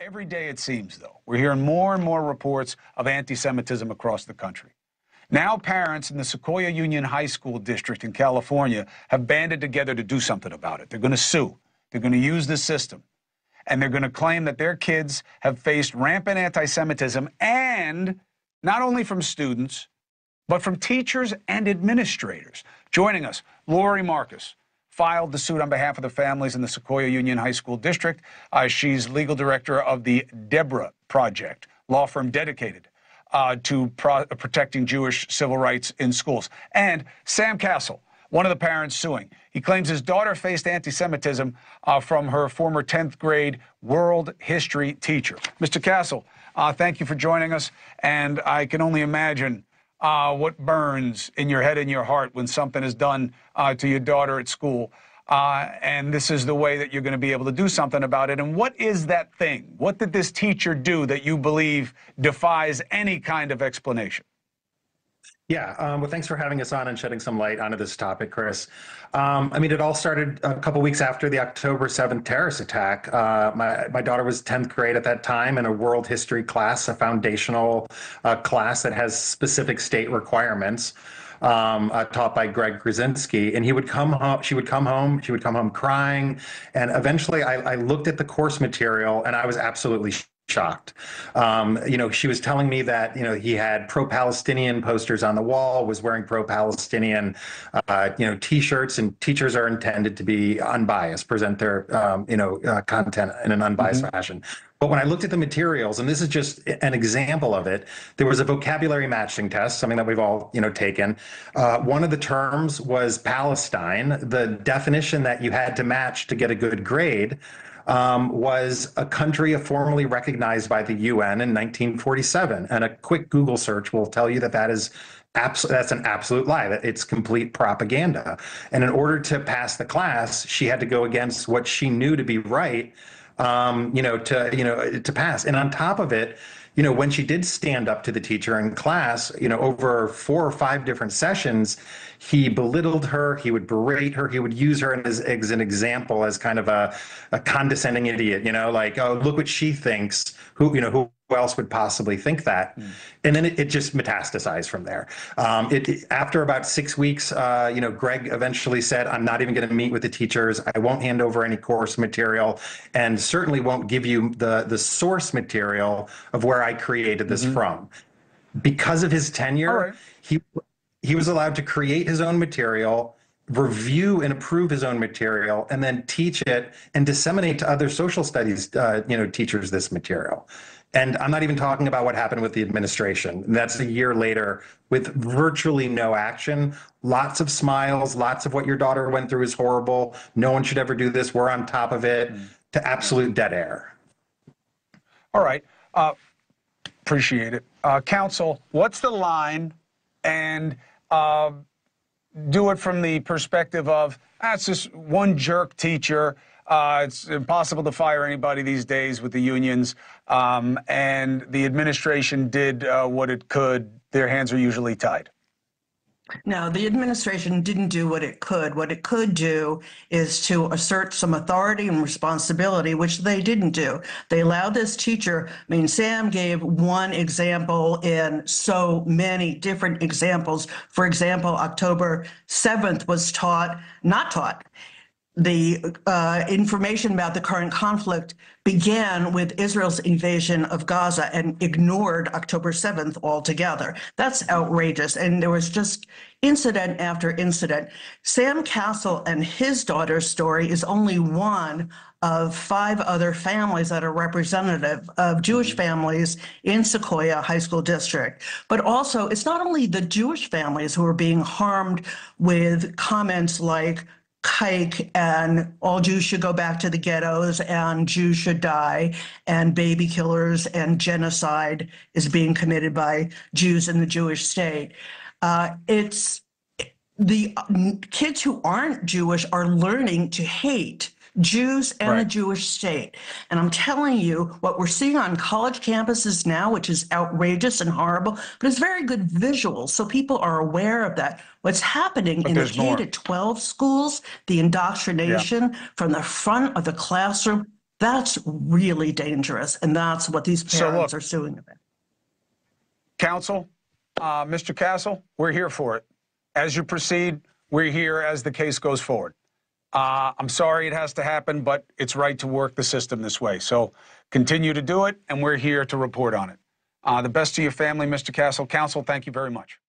Every day, it seems, though, we're hearing more and more reports of anti-Semitism across the country. Now parents in the Sequoia Union High School district in California have banded together to do something about it. They're going to sue. They're going to use the system. And they're going to claim that their kids have faced rampant anti-Semitism, and not only from students, but from teachers and administrators. Joining us, Lowenthal Marcus filed the suit on behalf of the families in the Sequoia Union High School district. She's legal director of the Debra Project, law firm dedicated to protecting Jewish civil rights in schools. And Sam Castle, one of the parents suing. He claims his daughter faced anti-Semitism from her former 10th grade world history teacher. Mr. Castle, thank you for joining us. And I can only imagine what burns in your head and your heart when something is done to your daughter at school. And this is the way that you're going to be able to do something about it. And what is that thing? What did this teacher do that you believe defies any kind of explanation? Yeah, well, thanks for having us on and shedding some light onto this topic, Chris. I mean, it all started a couple weeks after the October 7th terrorist attack. My daughter was 10th grade at that time in a world history class, a foundational class that has specific state requirements, taught by Greg Krasinski. And he would come home, she would come home crying. And eventually I looked at the course material and I was absolutely shocked. She was telling me that, he had pro-Palestinian posters on the wall, was wearing pro-Palestinian, T-shirts, and teachers are intended to be unbiased, present their, content in an unbiased fashion. But when I looked at the materials, and this is just an example of it, there was a vocabulary matching test, something that we've all, taken. One of the terms was Palestine. The definition that you had to match to get a good grade was a country formally recognized by the UN in 1947. And a quick Google search will tell you that that's an absolute lie, that it's complete propaganda. And in order to pass the class, she had to go against what she knew to be right, to pass. And on top of it, when she did stand up to the teacher in class, over 4 or 5 different sessions, he belittled her, he would berate her, he would use her as an example, as kind of a condescending idiot, like, oh, look what she thinks, who else would possibly think that? And then it just metastasized from there. After about 6 weeks, Greg eventually said, I'm not even going to meet with the teachers. I won't hand over any course material, and certainly won't give you the source material of where I created this from. Because of his tenure, he was allowed to create his own material, review and approve his own material, and then teach it and disseminate to other social studies, teachers this material. And I'm not even talking about what happened with the administration. That's a year later with virtually no action, lots of smiles, lots of what your daughter went through is horrible. No one should ever do this. We're on top of it, to absolute dead air. All right. Appreciate it. Counsel, what's the line? And do it from the perspective of, it's just one jerk teacher. It's impossible to fire anybody these days with the unions. And the administration did what it could. Their hands are usually tied. No, the administration didn't do what it could. What it could do is to assert some authority and responsibility, which they didn't do. They allowed this teacher, Sam gave one example in so many different examples. For example, October 7th was not taught. The information about the current conflict began with Israel's invasion of Gaza and ignored October 7th altogether. That's outrageous. And there was just incident after incident. Sam Castle and his daughter's story is only one of 5 other families that are representative of Jewish families in Sequoia High School District. But also, it's not only the Jewish families who are being harmed with comments like kike and all Jews should go back to the ghettos and Jews should die and baby killers and genocide is being committed by Jews in the Jewish state. It's the kids who aren't Jewish are learning to hate Jews and the Jewish state. And I'm telling you, what we're seeing on college campuses now, which is outrageous and horrible, but it's very good visuals, so people are aware of that. What's happening in the K-12 schools, the indoctrination from the front of the classroom, That's really dangerous, and that's what these parents are suing about. Counsel, Mr. Castle, we're here for it. As you proceed, we're here as the case goes forward. I'm sorry it has to happen, but it's right to work the system this way. So continue to do it, and we're here to report on it. The best to your family, Mr. Castle. Counsel, thank you very much.